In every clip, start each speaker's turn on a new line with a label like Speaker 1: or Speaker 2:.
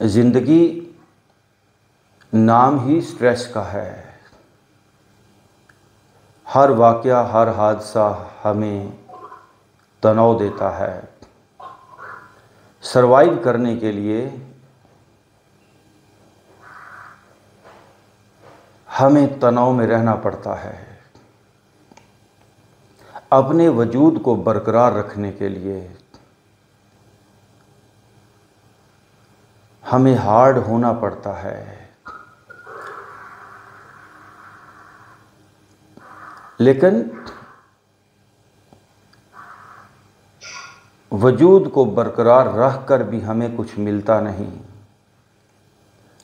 Speaker 1: ज़िंदगी नाम ही स्ट्रेस का है। हर वाक़या, हर हादसा हमें तनाव देता है। सर्वाइव करने के लिए हमें तनाव में रहना पड़ता है। अपने वजूद को बरकरार रखने के लिए हमें हार्ड होना पड़ता है। लेकिन वजूद को बरकरार रख कर भी हमें कुछ मिलता नहीं।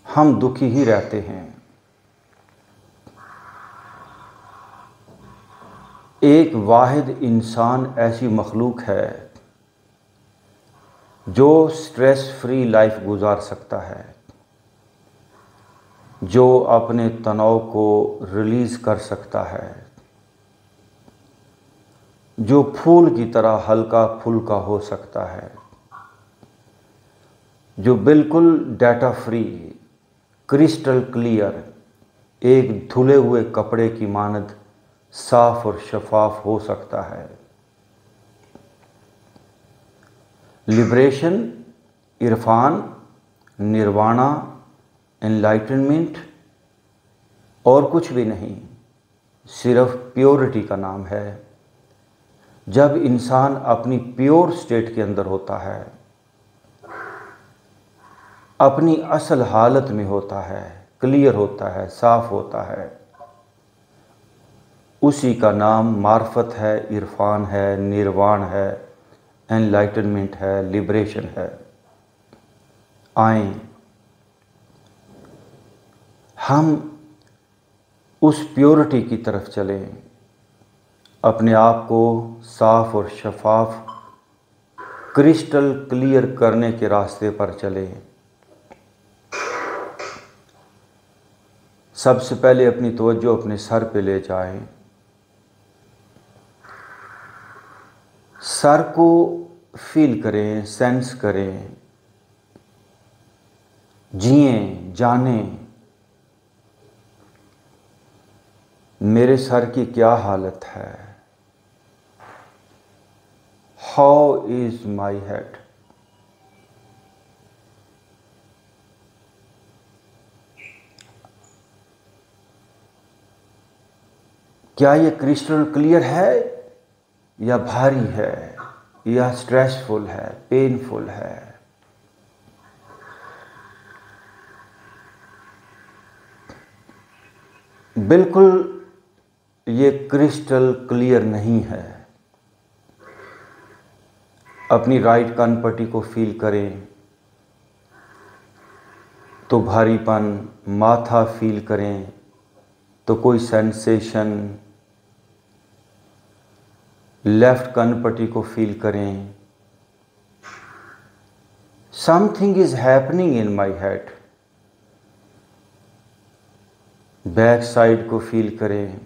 Speaker 1: हम दुखी ही रहते हैं। एक वाहिद इंसान ऐसी मखलूक है जो स्ट्रेस फ्री लाइफ गुजार सकता है, जो अपने तनाव को रिलीज़ कर सकता है, जो फूल की तरह हल्का फुल्का हो सकता है, जो बिल्कुल डाटा फ्री, क्रिस्टल क्लियर, एक धुले हुए कपड़े की मानद साफ और शफाफ हो सकता है। लिबरेशन, इरफान, निर्वाणा, एनलाइटनमेंट और कुछ भी नहीं, सिर्फ प्योरिटी का नाम है। जब इंसान अपनी प्योर स्टेट के अंदर होता है, अपनी असल हालत में होता है, क्लियर होता है, साफ होता है, उसी का नाम मार्फत है, इरफान है, निर्वाण है, एनलाइटनमेंट है, लिबरेशन है। आएं हम उस प्योरिटी की तरफ चलें, अपने आप को साफ और शफाफ, क्रिस्टल क्लियर करने के रास्ते पर चलें। सबसे पहले अपनी तवज्जो अपने सर पे ले जाएं। सर को फील करें, सेंस करें, जिएं, जानें मेरे सर की क्या हालत है। How is my head. क्या ये क्रिस्टल क्लियर है या भारी है, या स्ट्रेसफुल है, पेनफुल है। बिल्कुल ये क्रिस्टल क्लियर नहीं है। अपनी राइट कान पट्टी को फील करें तो भारीपन, माथा फील करें तो कोई सेंसेशन, लेफ्ट कान पट्टी को फील करें, something is happening in my head. Back side को फील करें,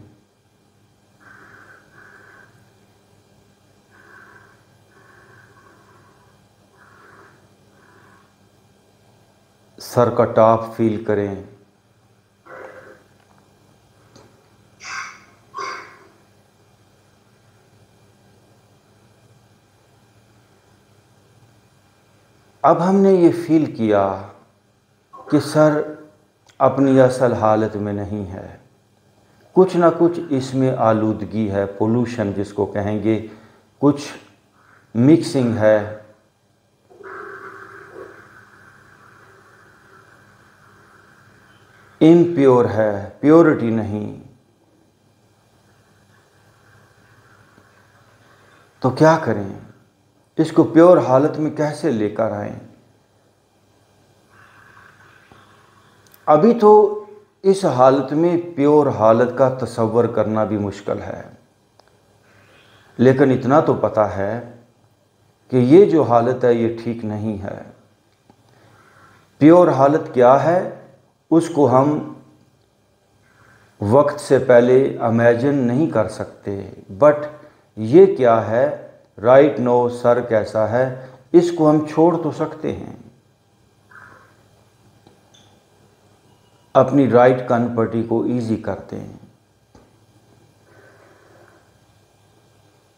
Speaker 1: सर का टॉप फील करें, अब हमने ये फील किया कि सर अपनी असल हालत में नहीं है, कुछ ना कुछ इसमें आलूदगी है, पोल्यूशन जिसको कहेंगे, कुछ मिक्सिंग है। इम्प्योर है, प्योरिटी नहीं। तो क्या करें, इसको प्योर हालत में कैसे लेकर आएं। अभी तो इस हालत में प्योर हालत का तसव्वुर करना भी मुश्किल है, लेकिन इतना तो पता है कि ये जो हालत है ये ठीक नहीं है। प्योर हालत क्या है उसको हम वक्त से पहले इमेजिन नहीं कर सकते, बट ये क्या है, राइट नो सर कैसा है, इसको हम छोड़ तो सकते हैं। अपनी राइट कान पट्टी को ईजी करते हैं,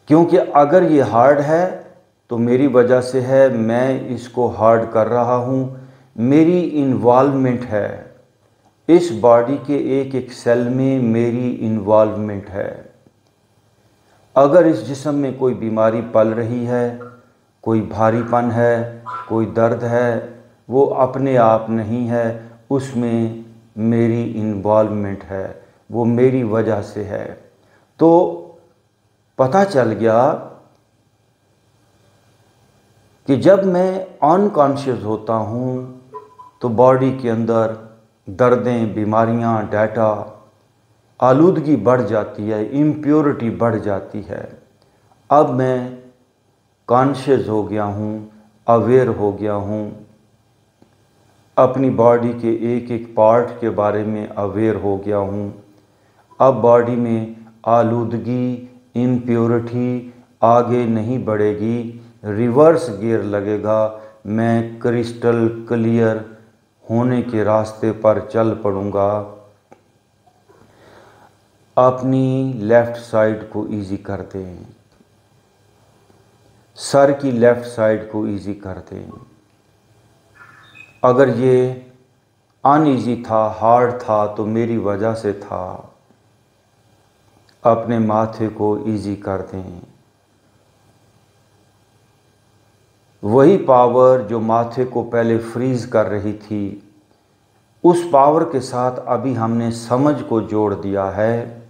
Speaker 1: क्योंकि अगर ये हार्ड है तो मेरी वजह से है, मैं इसको हार्ड कर रहा हूँ, मेरी इन्वॉल्वमेंट है, इस बॉडी के एक एक सेल में मेरी इन्वॉल्वमेंट है। अगर इस जिस्म में कोई बीमारी पल रही है, कोई भारीपन है, कोई दर्द है, वो अपने आप नहीं है, उसमें मेरी इन्वॉल्वमेंट है, वो मेरी वजह से है। तो पता चल गया कि जब मैं अनकॉन्शियस होता हूँ तो बॉडी के अंदर दर्दें, बीमारियाँ, डाटा, आलूदगी बढ़ जाती है, इम्प्योरिटी बढ़ जाती है। अब मैं कॉन्शियस हो गया हूँ, अवेयर हो गया हूँ, अपनी बॉडी के एक एक पार्ट के बारे में अवेयर हो गया हूँ। अब बॉडी में आलूदगी, इम्प्योरिटी आगे नहीं बढ़ेगी, रिवर्स गियर लगेगा, मैं क्रिस्टल क्लियर होने के रास्ते पर चल पड़ूँगा। अपनी लेफ़्ट साइड को इजी कर दें, सर की लेफ़्ट साइड को इजी कर दें। अगर ये अनईजी था, हार्ड था, तो मेरी वजह से था। अपने माथे को इजी कर दें। वही पावर जो माथे को पहले फ्रीज कर रही थी, उस पावर के साथ अभी हमने समझ को जोड़ दिया है,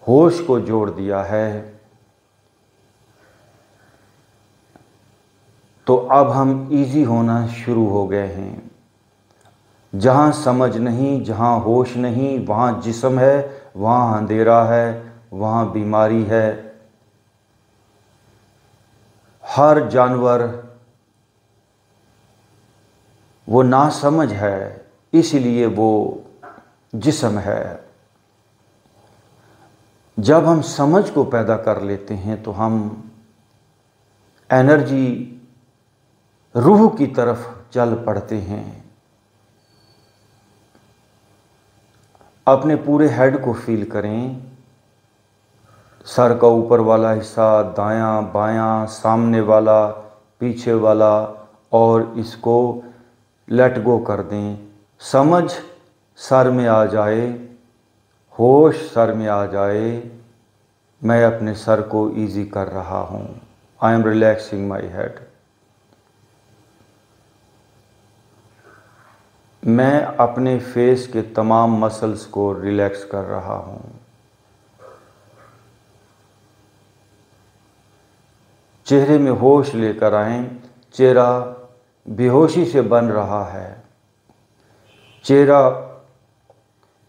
Speaker 1: होश को जोड़ दिया है। तो अब हम इजी होना शुरू हो गए हैं। जहाँ समझ नहीं, जहाँ होश नहीं, वहाँ जिस्म है, वहाँ अंधेरा है, वहाँ बीमारी है। हर जानवर वो नासमझ है, इसलिए वो जिस्म है। जब हम समझ को पैदा कर लेते हैं तो हम एनर्जी, रूह की तरफ चल पड़ते हैं। अपने पूरे हेड को फील करें, सर का ऊपर वाला हिस्सा, दायां बायां, सामने वाला, पीछे वाला, और इसको लेट गो कर दें। समझ सर में आ जाए, होश सर में आ जाए, मैं अपने सर को इजी कर रहा हूँ। आई एम रिलैक्सिंग माई हेड। मैं अपने फेस के तमाम मसल्स को रिलैक्स कर रहा हूँ। चेहरे में होश लेकर आएं। चेहरा बेहोशी से बन रहा है। चेहरा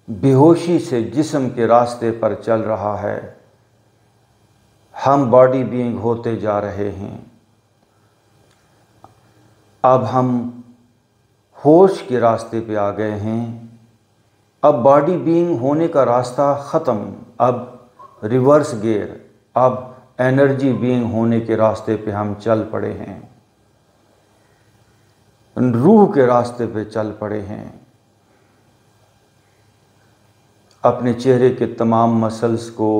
Speaker 1: बेहोशी से जिस्म के रास्ते पर चल रहा है। हम बॉडी बीइंग होते जा रहे हैं। अब हम होश के रास्ते पे आ गए हैं। अब बॉडी बीइंग होने का रास्ता ख़त्म। अब रिवर्स गियर, अब एनर्जी बीइंग होने के रास्ते पे हम चल पड़े हैं। रूह के रास्ते पे चल पड़े हैं। अपने चेहरे के तमाम मसल्स को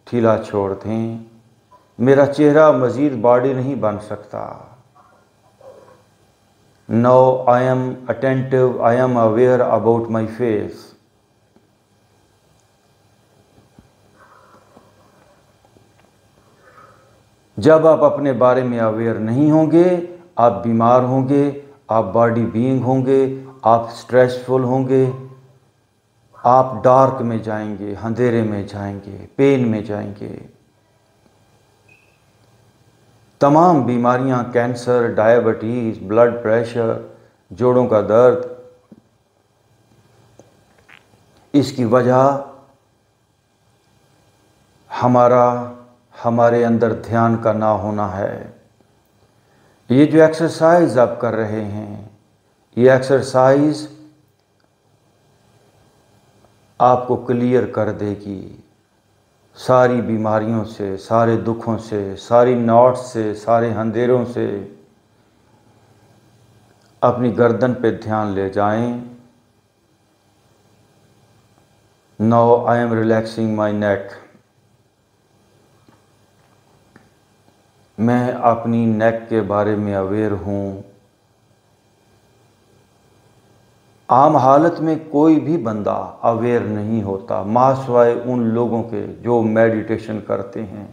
Speaker 1: ढीला छोड़ दें। मेरा चेहरा मज़ीद बॉडी नहीं बन सकता। Now I am attentive, I am aware about my face. जब आप अपने बारे में अवेयर नहीं होंगे, आप बीमार होंगे, आप बॉडी बीइंग होंगे, आप स्ट्रेसफुल होंगे, आप डार्क में जाएंगे, अंधेरे में जाएंगे, पेन में जाएंगे। तमाम बीमारियां, कैंसर, डायबिटीज़, ब्लड प्रेशर, जोड़ों का दर्द, इसकी वजह हमारे अंदर ध्यान का ना होना है। ये जो एक्सरसाइज आप कर रहे हैं, ये एक्सरसाइज आपको क्लियर कर देगी सारी बीमारियों से, सारे दुखों से, सारी नॉट्स से, सारे अंधेरों से। अपनी गर्दन पे ध्यान ले जाएं। Now I am relaxing my neck. मैं अपनी नेक के बारे में अवेयर हूँ। आम हालत में कोई भी बंदा अवेयर नहीं होता, मासवाए उन लोगों के जो मेडिटेशन करते हैं।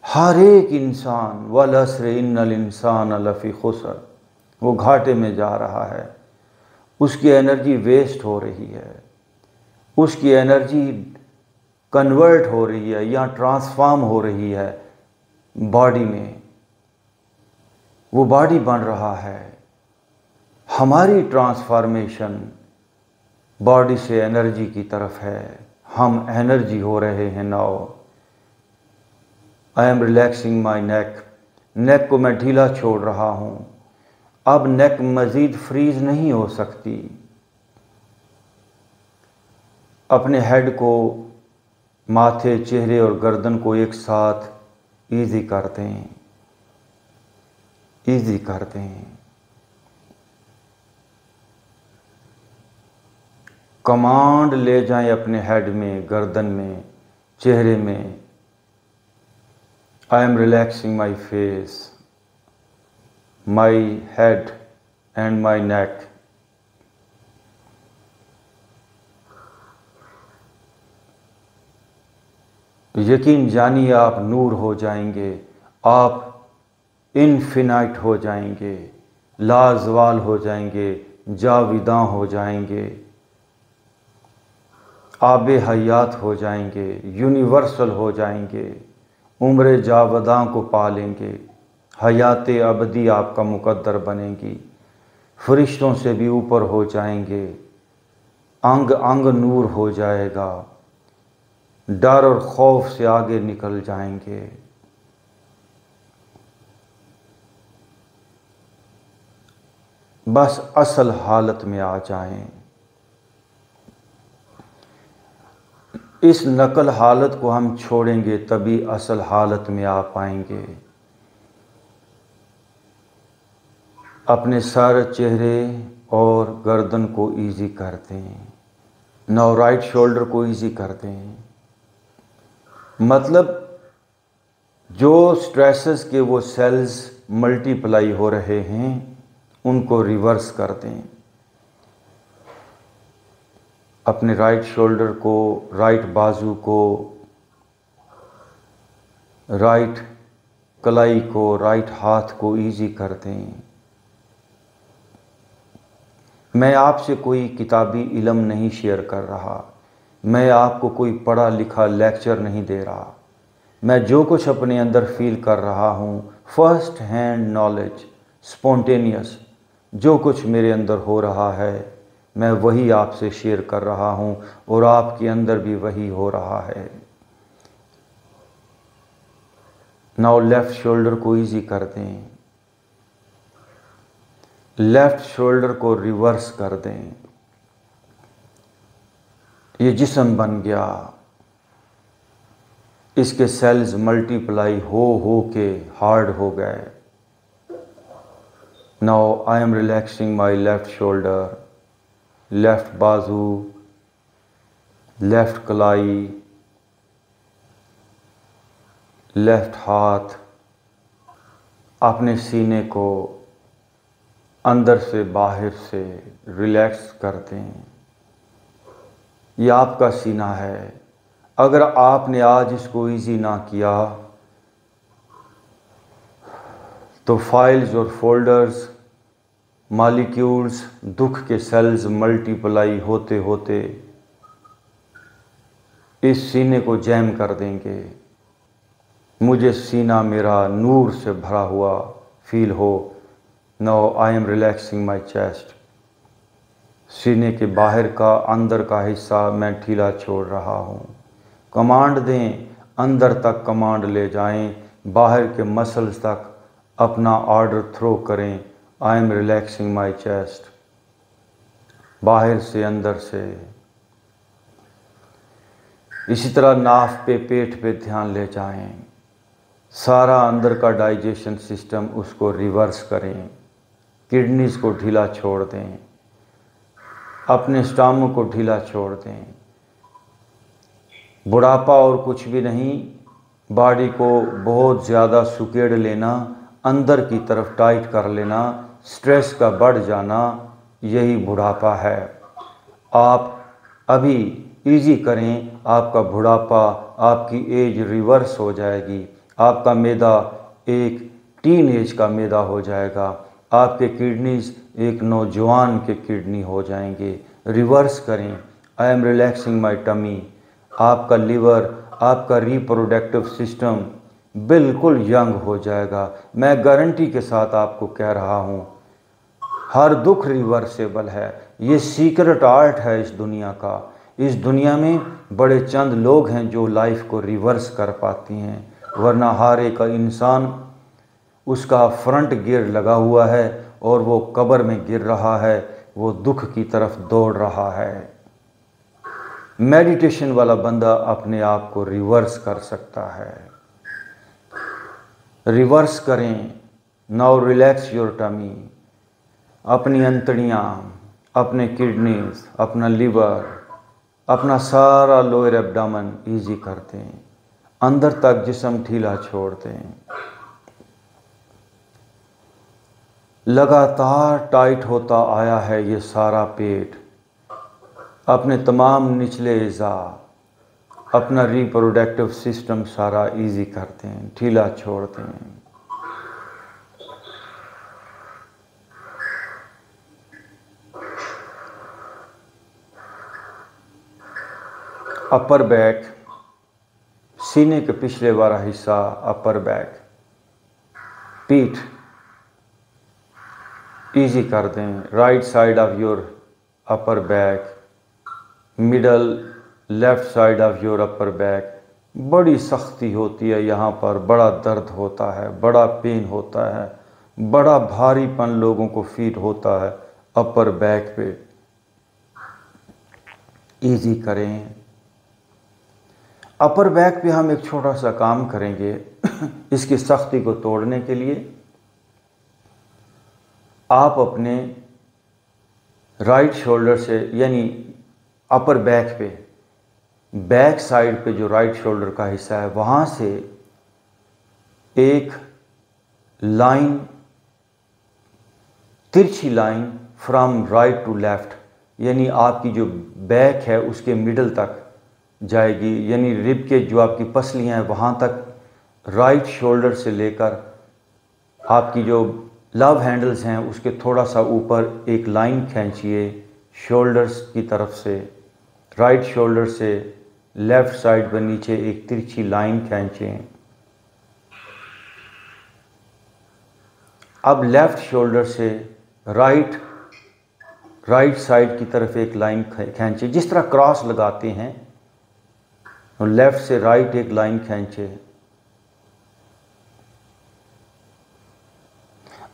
Speaker 1: हर एक इंसान वल अस्र इन्नल इंसान लफ़ी खुसर, वो घाटे में जा रहा है, उसकी एनर्जी वेस्ट हो रही है, उसकी एनर्जी कन्वर्ट हो रही है या ट्रांसफॉर्म हो रही है बॉडी में, वो बॉडी बन रहा है। हमारी ट्रांसफॉर्मेशन बॉडी से एनर्जी की तरफ है, हम एनर्जी हो रहे हैं। नाउ आई एम रिलैक्सिंग माई नेक, नेक को मैं ढीला छोड़ रहा हूँ। अब नेक मज़ीद फ्रीज नहीं हो सकती। अपने हेड को, माथे, चेहरे और गर्दन को एक साथ ईजी कर दें, ईजी कर दें। कमांड ले जाएं अपने हेड में, गर्दन में, चेहरे में। I am relaxing my face, my head and my neck. यकीन जानिए आप नूर हो जाएंगे, आप इन्फिनाइट हो जाएंगे, लाजवाल हो जाएंगे, जाविदा हो जाएंगे, आबे हयात हो जाएंगे, यूनिवर्सल हो जाएंगे, उम्र जावदा को पालेंगे, हयात अबदी आपका मुकद्दर बनेगी, फरिश्तों से भी ऊपर हो जाएंगे, अंग अंग नूर हो जाएगा, डर और खौफ से आगे निकल जाएंगे। बस असल हालत में आ जाएं। इस नकल हालत को हम छोड़ेंगे तभी असल हालत में आ पाएंगे। अपने सर, चेहरे और गर्दन को ईजी कर दें। नाउ राइट शोल्डर को ईजी कर दें। मतलब जो स्ट्रेसेस के वो सेल्स मल्टीप्लाई हो रहे हैं उनको रिवर्स कर दें। अपने राइट शोल्डर को, राइट बाजू को, राइट कलाई को, राइट हाथ को ईजी कर दें। मैं आपसे कोई किताबी इल्म नहीं शेयर कर रहा, मैं आपको कोई पढ़ा लिखा लेक्चर नहीं दे रहा। मैं जो कुछ अपने अंदर फील कर रहा हूँ, फर्स्ट हैंड नॉलेज, स्पॉन्टेनियस, जो कुछ मेरे अंदर हो रहा है मैं वही आपसे शेयर कर रहा हूँ और आपके अंदर भी वही हो रहा है। नाउ लेफ़्ट शोल्डर को ईजी कर दें, लेफ़्ट शोल्डर को रिवर्स कर दें। ये जिस्म बन गया, इसके सेल्स मल्टीप्लाई हो के हार्ड हो गए। Now I am relaxing my left shoulder, left बाजू, लेफ़्ट कलाई, लेफ़्ट हाथ। अपने सीने को अंदर से बाहर से रिलैक्स कर दें। ये आपका सीना है। अगर आपने आज इसको ईजी ना किया तो फाइल्स और फोल्डर्स, मॉलिक्यूल्स, दुख के सेल्स मल्टीप्लाई होते होते इस सीने को जैम कर देंगे। मुझे सीना मेरा नूर से भरा हुआ फील हो। Now I am relaxing my chest. सीने के बाहर का, अंदर का हिस्सा मैं ढीला छोड़ रहा हूँ। कमांड दें, अंदर तक कमांड ले जाएं, बाहर के मसल्स तक अपना ऑर्डर थ्रो करें। I am relaxing my chest. बाहर से, अंदर से। इसी तरह नाफ पे, पेट पे ध्यान ले जाएं। सारा अंदर का डाइजेशन सिस्टम उसको रिवर्स करें। किडनीज को ढीला छोड़ दें। अपने स्टामक को ढीला छोड़ दें। बुढ़ापा और कुछ भी नहीं, बॉडी को बहुत ज़्यादा सुकेड़ लेना, अंदर की तरफ टाइट कर लेना, स्ट्रेस का बढ़ जाना, यही बुढ़ापा है। आप अभी इजी करें, आपका बुढ़ापा, आपकी एज रिवर्स हो जाएगी। आपका मैदा एक टीन एज का मैदा हो जाएगा। आपके किडनीज एक नौजवान के किडनी हो जाएंगे। रिवर्स करें। I am relaxing my tummy. आपका लिवर, आपका रिप्रोडक्टिव सिस्टम बिल्कुल यंग हो जाएगा। मैं गारंटी के साथ आपको कह रहा हूँ, हर दुख रिवर्सेबल है। ये सीक्रेट आर्ट है इस दुनिया का। इस दुनिया में बड़े चंद लोग हैं जो लाइफ को रिवर्स कर पाती हैं, वरना हर एक इंसान, उसका फ्रंट गियर लगा हुआ है और वो कब्र में गिर रहा है, वो दुख की तरफ दौड़ रहा है। मेडिटेशन वाला बंदा अपने आप को रिवर्स कर सकता है। रिवर्स करें। Now relax your tummy. अपनी अंतड़ियाँ, अपने किडनीज, अपना लिवर, अपना सारा लोअर एब्डोमेन ईजी करते हैं। अंदर तक जिस्म ढीला छोड़ते हैं। लगातार टाइट होता आया है ये सारा पेट। अपने तमाम निचले अज़ा, अपना रिप्रोडक्टिव सिस्टम सारा ईजी करते हैं, ढीला छोड़ते हैं। अपर बैक, सीने के पिछले वाला हिस्सा, अपर बैक, पीठ ईजी कर दें। Right side of your upper back, middle left side of your upper back. बड़ी सख्ती होती है यहाँ पर, बड़ा दर्द होता है, बड़ा पेन होता है, बड़ा भारीपन लोगों को फील होता है अपर बैक पे। ईजी करें। अपर बैक पे हम एक छोटा सा काम करेंगे इसकी सख्ती को तोड़ने के लिए। आप अपने राइट शोल्डर से, यानी अपर बैक पे, बैक साइड पे जो राइट शोल्डर का हिस्सा है, वहाँ से एक लाइन, तिरछी line from right to left, यानी आपकी जो बैक है उसके मिडल तक जाएगी, यानी रिब के जो आपकी पसलियाँ हैं वहाँ तक, राइट शोल्डर से लेकर आपकी जो लव हैंडल्स हैं उसके थोड़ा सा ऊपर एक लाइन खींचिए शोल्डर्स की तरफ से। राइट शोल्डर से लेफ़्ट साइड पर नीचे एक तिरछी लाइन खींचें। अब लेफ़्ट शोल्डर से राइट साइड की तरफ एक लाइन खींचें, जिस तरह क्रॉस लगाते हैं, और लेफ़्ट से राइट एक लाइन खींचें।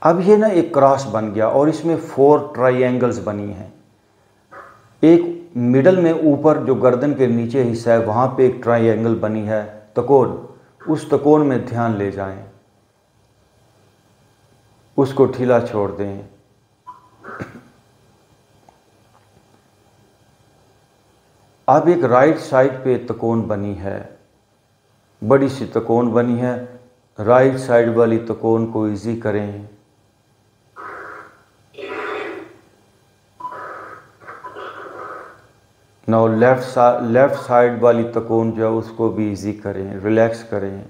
Speaker 1: अब ये ना एक क्रॉस बन गया और इसमें 4 ट्रायंगल्स बनी हैं। एक मिडल में ऊपर जो गर्दन के नीचे हिस्सा है वहाँ पे एक ट्रायंगल बनी है, त्रिकोण। उस त्रिकोण में ध्यान ले जाएं, उसको ढीला छोड़ दें। अब एक राइट साइड पे त्रिकोण बनी है, बड़ी सी त्रिकोण बनी है। राइट साइड वाली त्रिकोण को इजी करें। नाउ लेफ़्ट साइड वाली त्रिकोण जो है उसको भी इजी करें, रिलैक्स करें।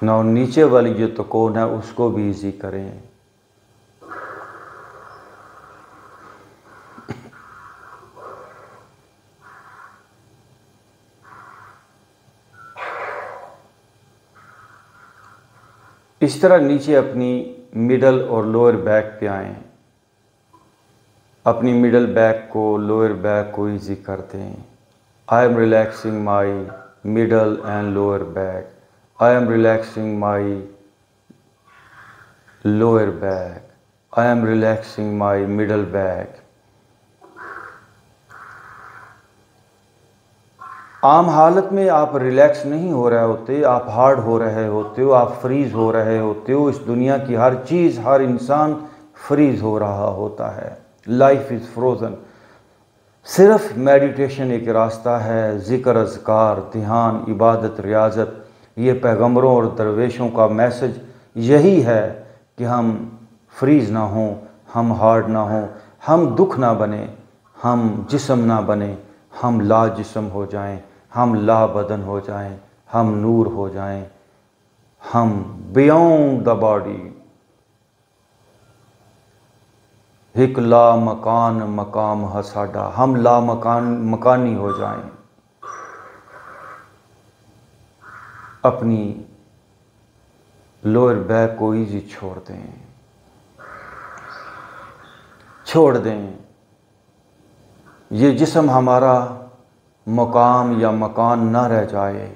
Speaker 1: नाउ नीचे वाली जो त्रिकोण है उसको भी इजी करें। इस तरह नीचे अपनी मिडल और लोअर बैक पे आएँ। अपनी मिडल बैक को, लोअर बैक को इजी करते हैं। आई am relaxing my middle and lower back. I am relaxing my lower back. I am relaxing my middle back. आम हालत में आप रिलैक्स नहीं हो रहे होते, आप हार्ड हो रहे होते हो, आप फ्रीज़ हो रहे होते हो। इस दुनिया की हर चीज़, हर इंसान फ्रीज़ हो रहा होता है। Life is frozen. सिर्फ मेडिटेशन एक रास्ता है। ज़िक्र, अज़कार, ध्यान, इबादत, रियाज़त, ये पैगंबरों और दरवेशों का मैसेज यही है कि हम फ्रीज़ ना हों, हम हार्ड ना हों, हम दुख ना बने, हम जिस्म ना बने, हम ला जिस्म हो जाएं, हम ला बदन हो जाएं, हम नूर हो जाएं, हम बियॉन्ड द बॉडी, हिक ला मकान मकाम हसाडा, हम ला मकानी हो जाएं। अपनी लोअर बैक को ईजी छोड़ दें, छोड़ दें। ये जिस्म हमारा मकाम या मकान ना रह जाए।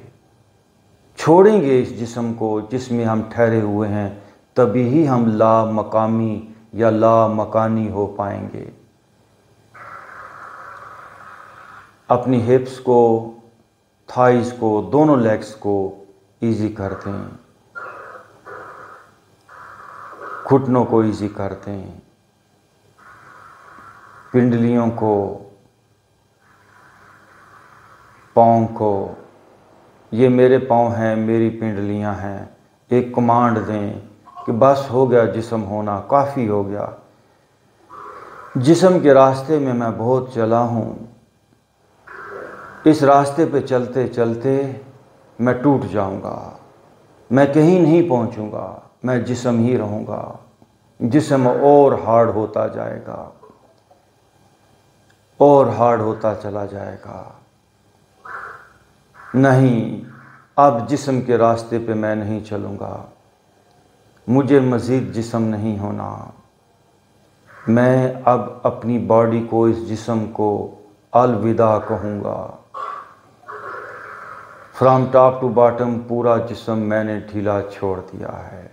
Speaker 1: छोड़ेंगे इस जिस्म को जिसमें हम ठहरे हुए हैं, तभी ही हम ला मकामी या ला मकानी हो पाएंगे। अपनी हिप्स को, थाइस को, दोनों लेग्स को ईजी कर दें, घुटनों को ईजी कर दें, पिंडलियों को, पाँव को। ये मेरे पाँव हैं, मेरी पिंडलियां हैं। एक कमांड दें कि बस हो गया जिस्म होना, काफ़ी हो गया। जिस्म के रास्ते में मैं बहुत चला हूँ। इस रास्ते पे चलते चलते मैं टूट जाऊँगा, मैं कहीं नहीं पहुँचूँगा, मैं जिस्म ही रहूँगा। जिस्म और हार्ड होता जाएगा और हार्ड होता चला जाएगा। नहीं, अब जिस्म के रास्ते पे मैं नहीं चलूँगा, मुझे मज़ीद जिस्म नहीं होना। मैं अब अपनी बॉडी को, इस जिस्म को अलविदा कहूँगा। फ्रॉम टॉप टू बॉटम पूरा जिस्म मैंने ढीला छोड़ दिया है।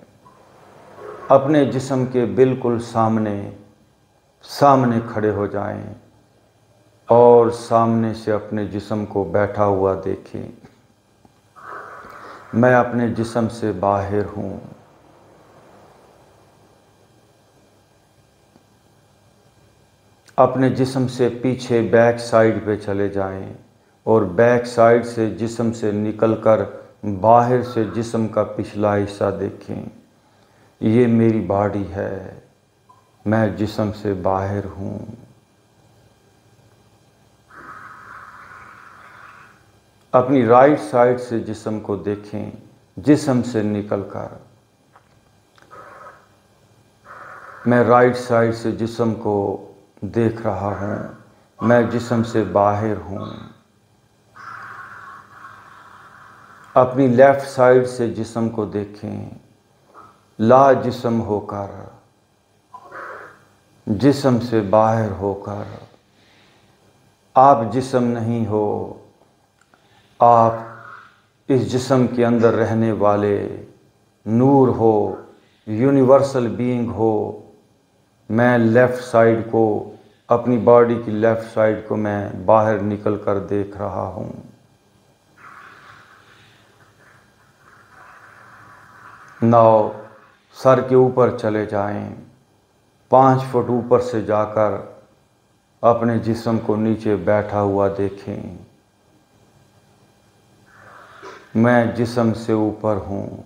Speaker 1: अपने जिस्म के बिल्कुल सामने सामने खड़े हो जाएं और सामने से अपने जिस्म को बैठा हुआ देखें। मैं अपने जिस्म से बाहर हूँ। अपने जिस्म से पीछे बैक साइड पे चले जाएं और बैक साइड से जिस्म से निकलकर बाहर से जिस्म का पिछला हिस्सा देखें। ये मेरी बॉडी है, मैं जिस्म से बाहर हूँ। अपनी राइट साइड से जिस्म को देखें, जिस्म से निकलकर। मैं राइट साइड से जिस्म को देख रहा हूँ, मैं जिस्म से बाहर हूँ। अपनी लेफ़्ट साइड से जिस्म को देखें, ला जिस्म होकर, जिस्म से बाहर होकर। आप जिस्म नहीं हो, आप इस जिस्म के अंदर रहने वाले नूर हो, यूनिवर्सल बीइंग हो। मैं लेफ़्ट साइड को, अपनी बॉडी की लेफ़्ट साइड को मैं बाहर निकल कर देख रहा हूँ। नाउ सर के ऊपर चले जाएं, 5 फुट ऊपर से जाकर अपने जिस्म को नीचे बैठा हुआ देखें। मैं जिस्म से ऊपर हूँ,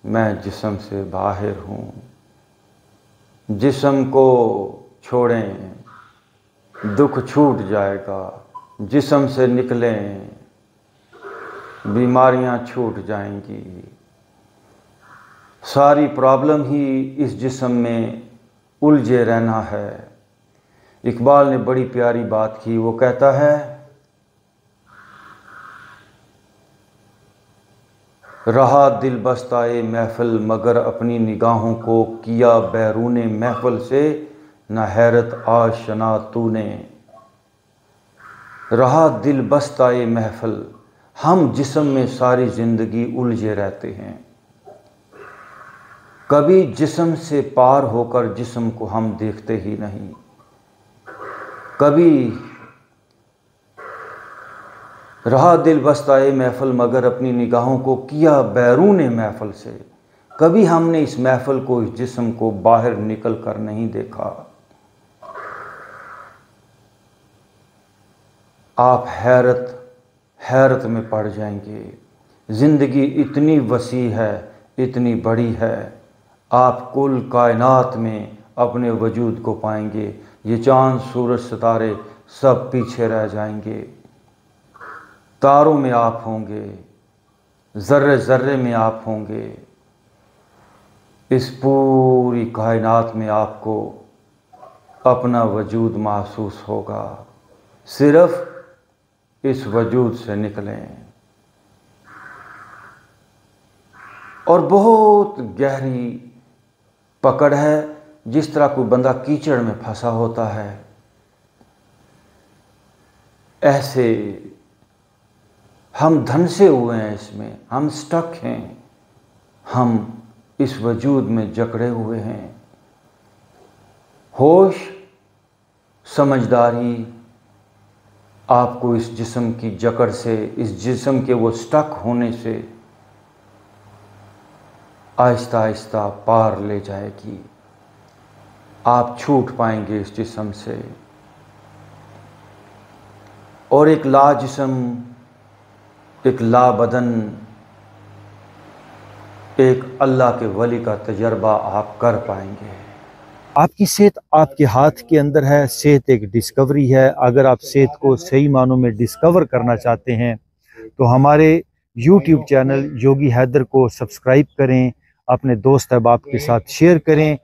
Speaker 1: मैं जिस्म से बाहर हूँ। जिस्म को छोड़ें, दुख छूट जाएगा। जिस्म से निकलें, बीमारियां छूट जाएंगी। सारी प्रॉब्लम ही इस जिस्म में उलझे रहना है। इकबाल ने बड़ी प्यारी बात की। वो कहता है, रहा दिल बस्ताए महफिल मगर अपनी निगाहों को किया बैरूने महफिल से न हैरत आशना तूने। रहा दिल बस्ताए महफिल, हम जिस्म में सारी ज़िंदगी उलझे रहते हैं। कभी जिस्म से पार होकर जिस्म को हम देखते ही नहीं। कभी रहा दिल बस्ताए महफिल मगर अपनी निगाहों को किया बैरून महफिल से। कभी हमने इस महफिल को, इस जिस्म को बाहर निकल कर नहीं देखा। आप हैरत हैरत में पड़ जाएंगे। ज़िंदगी इतनी वसी है, इतनी बड़ी है। आप कुल कायनात में अपने वजूद को पाएंगे। ये चाँद सूरज सितारे सब पीछे रह जाएंगे। तारों में आप होंगे, ज़र्रे ज़र्रे में आप होंगे। इस पूरी कायनात में आपको अपना वजूद महसूस होगा। सिर्फ़ इस वजूद से निकलें। और बहुत गहरी पकड़ है। जिस तरह कोई बंदा कीचड़ में फंसा होता है, ऐसे हम धंसे हुए हैं, इसमें हम स्टक हैं, हम इस वजूद में जकड़े हुए हैं। होश, समझदारी आपको इस जिस्म की जकड़ से, इस जिस्म के वो स्टक होने से आहिस्ता आहिस्ता पार ले जाएगी। आप छूट पाएंगे इस जिस्म से और एक ला जिस्म, एक ला बदन, एक अल्लाह के वली का तजर्बा आप कर पाएंगे।
Speaker 2: आपकी सेहत आपके हाथ के अंदर है। सेहत एक डिस्कवरी है। अगर आप सेहत को सही मानों में डिस्कवर करना चाहते हैं तो हमारे YouTube चैनल योगी हैदर को सब्सक्राइब करें, अपने दोस्त अहबाब के साथ शेयर करें।